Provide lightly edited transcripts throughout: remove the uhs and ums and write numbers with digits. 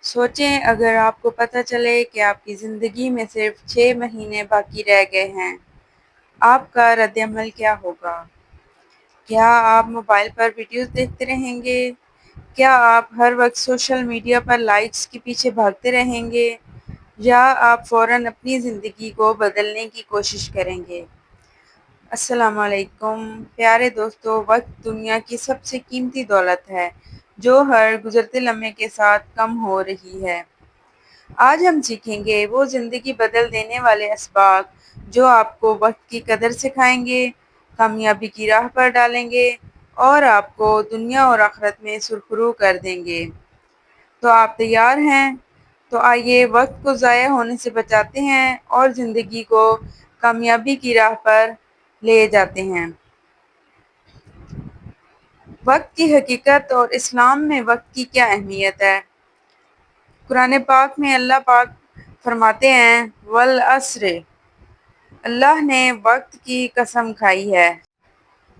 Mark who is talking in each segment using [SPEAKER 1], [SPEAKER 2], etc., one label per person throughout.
[SPEAKER 1] سوچیں اگر آپ کو پتہ چلے کہ آپ کی زندگی میں صرف 6 مہینے باقی رہ گئے ہیں، آپ کا رد عمل کیا ہوگا؟ کیا آپ موبائل پر ویڈیوز دیکھتے رہیں گے؟ کیا آپ ہر وقت سوشل میڈیا پر لائکس کے پیچھے بھاگتے رہیں گے؟ یا آپ فوراً اپنی زندگی کو بدلنے کی کوشش کریں گے؟ السلام علیکم پیارے دوستو، وقت دنیا کی سب سے قیمتی دولت ہے جو ہر گزرتے لمحے کے ساتھ کم ہو رہی ہے۔ آج ہم سیکھیں گے وہ زندگی بدل دینے والے اسباق جو آپ کو وقت کی قدر سکھائیں گے، کامیابی کی راہ پر ڈالیں گے اور آپ کو دنیا اور آخرت میں سرخرو کر دیں گے۔ تو آپ تیار ہیں؟ تو آئیے وقت کو ضائع ہونے سے بچاتے ہیں اور زندگی کو کامیابی کی راہ پر لے جاتے ہیں۔ وقت کی حقیقت اور اسلام میں وقت کی کیا اہمیت ہے؟ قرآن پاک میں اللہ پاک فرماتے ہیں والعصر، اللہ نے وقت کی قسم کھائی ہے۔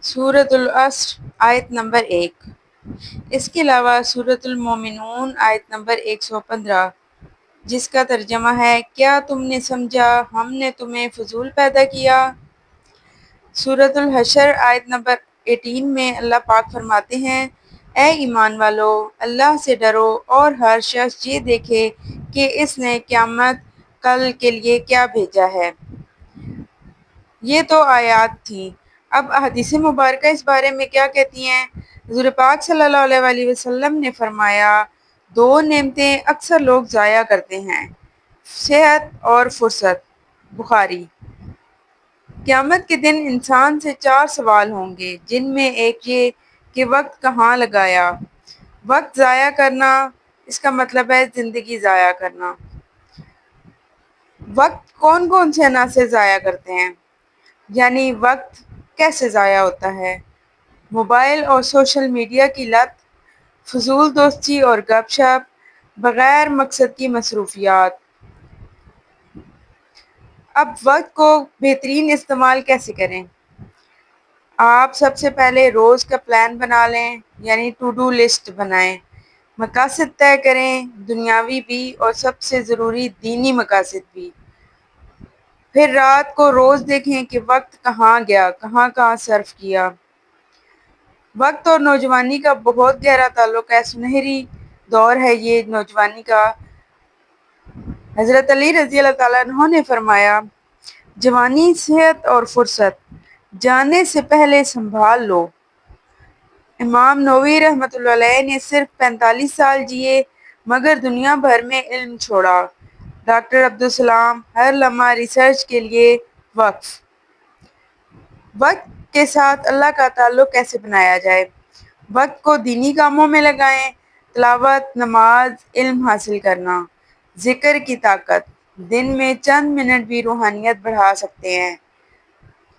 [SPEAKER 1] سورۃ العصر آیت نمبر 1۔ اس کے علاوہ سورۃ المومنون آیت نمبر 115، جس کا ترجمہ ہے کیا تم نے سمجھا ہم نے تمہیں فضول پیدا کیا؟ سورۃ الحشر آیت نمبر 18 میں اللہ پاک فرماتے ہیں اے ایمان والو، اللہ سے ڈرو اور ہر شخص یہ دیکھے کہ اس نے قیامت کل کے لیے کیا بھیجا ہے۔ یہ تو آیات تھیں۔ اب احادیث مبارکہ اس بارے میں کیا کہتی ہیں؟ حضور پاک صلی اللہ علیہ وآلہ وسلم نے فرمایا 2 نعمتیں اکثر لوگ ضائع کرتے ہیں، صحت اور فرصت۔ بخاری۔ قیامت کے دن انسان سے 4 سوال ہوں گے، جن میں ایک یہ کہ وقت کہاں لگایا۔ وقت ضائع کرنا، اس کا مطلب ہے زندگی ضائع کرنا۔ وقت کون کون سے عناصر ضائع کرتے ہیں؟ یعنی وقت کیسے ضائع ہوتا ہے؟ موبائل اور سوشل میڈیا کی لت، فضول دوستی اور گپ شپ، بغیر مقصد کی مصروفیات۔ اب وقت کو بہترین استعمال کیسے کریں؟ آپ سب سے پہلے روز کا پلان بنا لیں، یعنی ٹو ڈو لسٹ بنائیں۔ مقاصد طے کریں، دنیاوی بھی اور سب سے ضروری دینی مقاصد بھی۔ پھر رات کو روز دیکھیں کہ وقت کہاں گیا، کہاں کہاں صرف کیا۔ وقت اور نوجوانی کا بہت گہرا تعلق ہے، سنہری دور ہے یہ نوجوانی کا۔ حضرت علی رضی اللہ تعالیٰ عنہ نے فرمایا جوانی، صحت اور فرصت جانے سے پہلے سنبھال لو۔ امام نووی رحمۃ اللہ علیہ نے صرف 45 سال جیے مگر دنیا بھر میں علم چھوڑا۔ ڈاکٹر عبدالسلام ہر لمحہ ریسرچ کے لیے وقف۔ وقت کے ساتھ اللہ کا تعلق کیسے بنایا جائے؟ وقت کو دینی کاموں میں لگائیں، تلاوت، نماز، علم حاصل کرنا، ذکر کی طاقت۔ دن میں چند منٹ بھی روحانیت بڑھا سکتے ہیں۔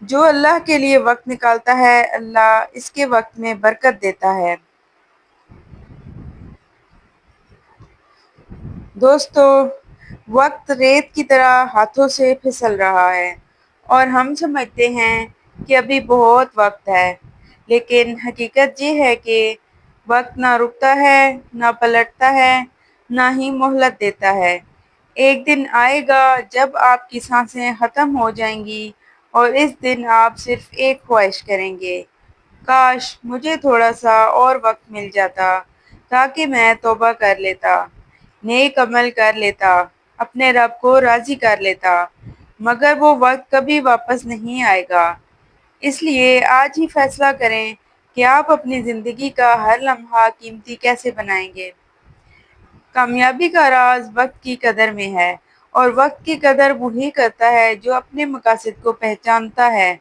[SPEAKER 1] جو اللہ کے لیے وقت نکالتا ہے، اللہ اس کے وقت میں برکت دیتا ہے۔ دوستو، وقت ریت کی طرح ہاتھوں سے پھسل رہا ہے اور ہم سمجھتے ہیں کہ ابھی بہت وقت ہے، لیکن حقیقت یہ ہے کہ وقت نہ رکتا ہے، نہ پلٹتا ہے، نہ ہی مہلت دیتا ہے۔ ایک دن آئے گا جب آپ کی سانسیں ختم ہو جائیں گی اور اس دن آپ صرف ایک خواہش کریں گے، کاش مجھے تھوڑا سا اور وقت مل جاتا تاکہ میں توبہ کر لیتا، نیک عمل کر لیتا، اپنے رب کو راضی کر لیتا۔ مگر وہ وقت کبھی واپس نہیں آئے گا۔ اس لیے آج ہی فیصلہ کریں کہ آپ اپنی زندگی کا ہر لمحہ قیمتی کیسے بنائیں گے۔ کامیابی کا راز وقت کی قدر میں ہے، اور وقت کی قدر وہی کرتا ہے جو اپنے مقاصد کو پہچانتا ہے۔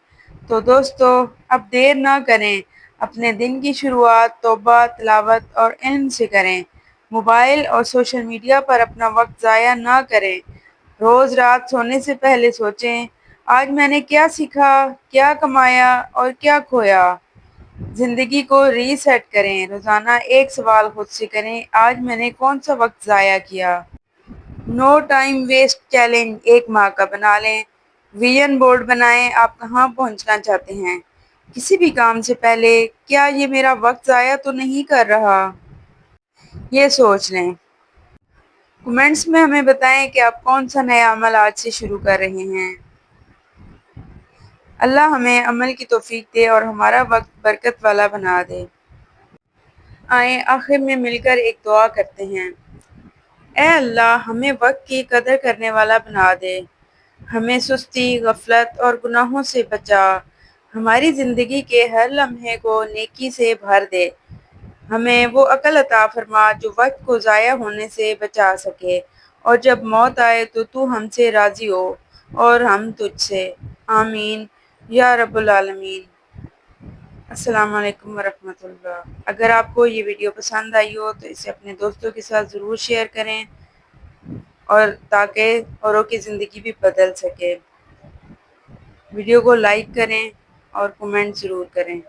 [SPEAKER 1] تو دوستو، اب دیر نہ کریں، اپنے دن کی شروعات توبہ، تلاوت اور علم سے کریں۔ موبائل اور سوشل میڈیا پر اپنا وقت ضائع نہ کریں۔ روز رات سونے سے پہلے سوچیں آج میں نے کیا سیکھا، کیا کمایا اور کیا کھویا۔ زندگی کو ری سیٹ کریں، روزانہ ایک سوال خود سے کریں آج میں نے کون سا وقت ضائع کیا۔ نو ٹائم ویسٹ چیلنج 1 ماہ کا بنا لیں۔ ویژن بورڈ بنائیں، آپ کہاں پہنچنا چاہتے ہیں۔ کسی بھی کام سے پہلے کیا یہ میرا وقت ضائع تو نہیں کر رہا، یہ سوچ لیں۔ کمنٹس میں ہمیں بتائیں کہ آپ کون سا نیا عمل آج سے شروع کر رہے ہیں۔ اللہ ہمیں عمل کی توفیق دے اور ہمارا وقت برکت والا بنا دے۔ آئیں آخر میں مل کر ایک دعا کرتے ہیں۔ اے اللہ ہمیں وقت کی قدر کرنے والا بنا دے، ہمیں سستی، غفلت اور گناہوں سے بچا، ہماری زندگی کے ہر لمحے کو نیکی سے بھر دے، ہمیں وہ عقل عطا فرما جو وقت کو ضائع ہونے سے بچا سکے، اور جب موت آئے تو ہم سے راضی ہو اور ہم تجھ سے۔ آمین یا رب العالمین۔ السلام علیکم ورحمۃ اللہ۔ اگر آپ کو یہ ویڈیو پسند آئی ہو تو اسے اپنے دوستوں کے ساتھ ضرور شیئر کریں، اور تاکہ اوروں کی زندگی بھی بدل سکے۔ ویڈیو کو لائک کریں اور کمنٹ ضرور کریں۔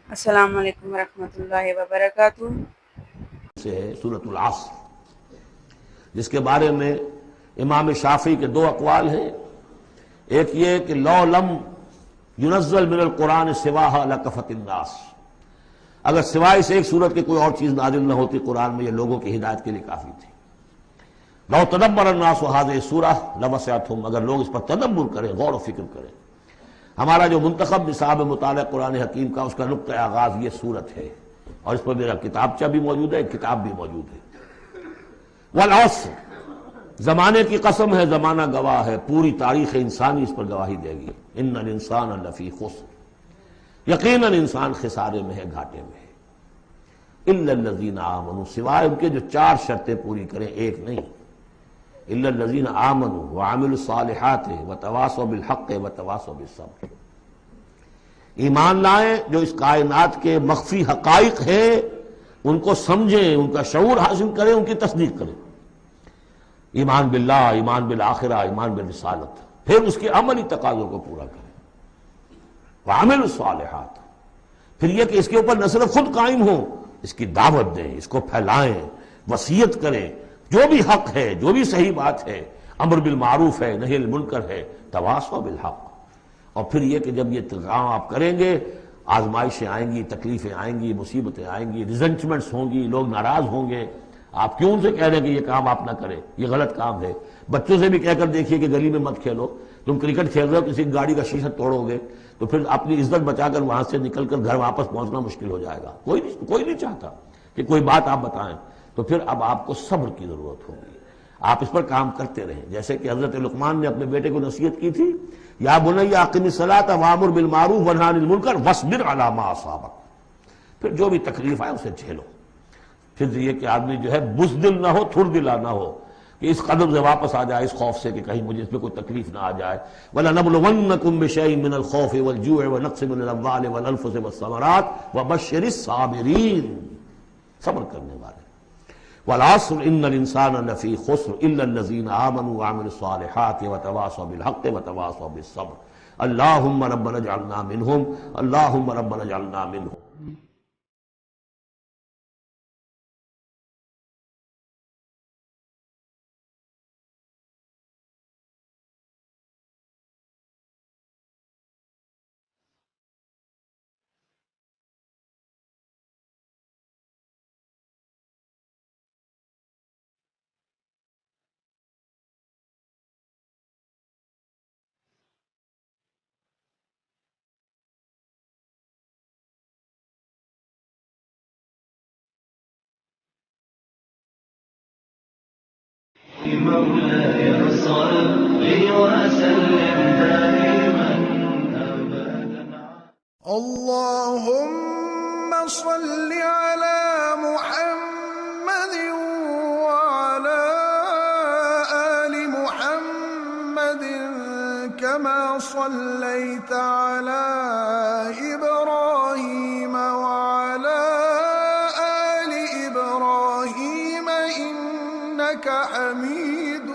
[SPEAKER 1] السلام علیکم ورحمۃ اللہ وبرکاتہ۔
[SPEAKER 2] سے ہے سورۃ العصر، جس کے بارے میں امام شافعی کے دو اقوال ہیں۔ ایک یہ کہ لو لم ينزل من القرآن سواها لکفت الناس، اگر سوائے سے ایک سورت کی کوئی اور چیز نازل نہ ہوتی قرآن میں، یہ لوگوں کی ہدایت کے لیے کافی تھی۔ لو تدبر الناس هذه السورة لوسعتهم، اگر لوگ اس پر تدبر کریں، غور و فکر کریں۔ ہمارا جو منتخب نصاب مطالعہ قرآن حکیم کا، اس کا نقطہ آغاز یہ سورت ہے، اور اس پر میرا کتابچہ بھی موجود ہے، ایک کتاب بھی موجود ہے۔ والعصر، زمانے کی قسم ہے، زمانہ گواہ ہے، پوری تاریخ انسانی اس پر گواہی دے گی۔ ان الانسان لفی خسر، یقیناً انسان خسارے میں ہے، گھاٹے میں ہے۔ الا الذین آمنوا، سوائے ان کے جو چار شرطیں پوری کریں، ایک نہیں۔ الا الذین آمنوا وعملوا الصالحات وتواصوا بالحق وتواصوا بالصبر، ایمان لائیں، جو اس کائنات کے مخفی حقائق ہیں ان کو سمجھیں، ان کا شعور حاصل کریں، ان کی تصدیق کریں۔ ایمان باللہ، ایمان بالآخرہ، ایمان بالرسالت، پھر اس کے عملی تقاضوں کو پورا کریں۔ وعملوا الصالحات، پھر یہ کہ اس کے اوپر نہ صرف خود قائم ہوں، اس کی دعوت دیں، اس کو پھیلائیں، وصیت کریں، جو بھی حق ہے، جو بھی صحیح بات ہے، امر بالمعروف ہے، نہی عن المنکر ہے، تواصوا بالحق۔ اور پھر یہ کہ جب یہ کام آپ کریں گے، آزمائشیں آئیں گی، تکلیفیں آئیں گی، مصیبتیں آئیں گی، ریزنچمنٹس ہوں گی، لوگ ناراض ہوں گے۔ آپ کیوں ان سے کہہ رہے ہیں کہ یہ کام آپ نہ کریں، یہ غلط کام ہے؟ بچوں سے بھی کہہ کر دیکھیے کہ گلی میں مت کھیلو، تم کرکٹ کھیل رہے ہو، کسی گاڑی کا شیشہ توڑو گے تو پھر اپنی عزت بچا کر وہاں سے نکل کر گھر واپس پہنچنا مشکل ہو جائے گا۔ کوئی نہیں چاہتا کہ کوئی بات آپ بتائیں، تو پھر اب آپ کو صبر کی ضرورت ہوگی۔ آپ اس پر کام کرتے رہیں، جیسے کہ حضرت لقمان نے اپنے بیٹے کو نصیحت کی تھی، یا بنی اقم الصلاۃ وامر بالمعروف وانہی عن المنکر واصبر علی ما اصابک، پھر جو بھی تکلیف آئے اسے جھیلو۔ پھر یہ کہ آدمی جو ہے بزدل نہ ہو، تھر دلا نہ ہو، کہ اس قدم سے واپس آ جائے، اس خوف سے کہ کہیں مجھے اس میں کوئی تکلیف نہ آ جائے۔ وَلَنَبْلُوَنَّكُمْ بِشَيْءٍ مِّنَ الْخَوْفِ وَالْجُوعِ وَنَقْصٍ مِّنَ الْأَمْوَالِ وَالْأَنفُسِ وَالثَّمَرَاتِ وَبَشِّرِ الصَّابِرِينَ، صبر کرنے والے۔ والعصر ان الانسان لفی خسر الا الذین آمنوا وعملوا الصالحات وتواصوا بالحق وتواصوا بالصبر۔ اللہم ربنا اجعلنا منہم، اللہم ربنا اجعلنا منہم۔
[SPEAKER 3] مولاي صل وسلم دائما أبدا۔ اللهم صل على محمد وعلى آل محمد كما صليت على إبراهيم وعلى آل إبراهيم إنك حميد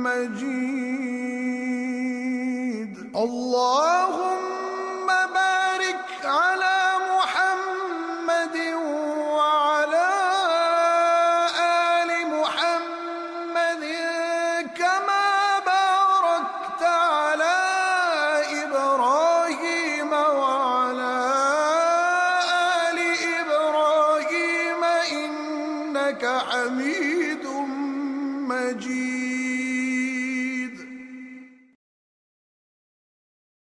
[SPEAKER 3] مجيد۔ اللهم بارك على محمد وعلى آل محمد كما باركت على إبراهيم وعلى آل إبراهيم إنك حميد مجيد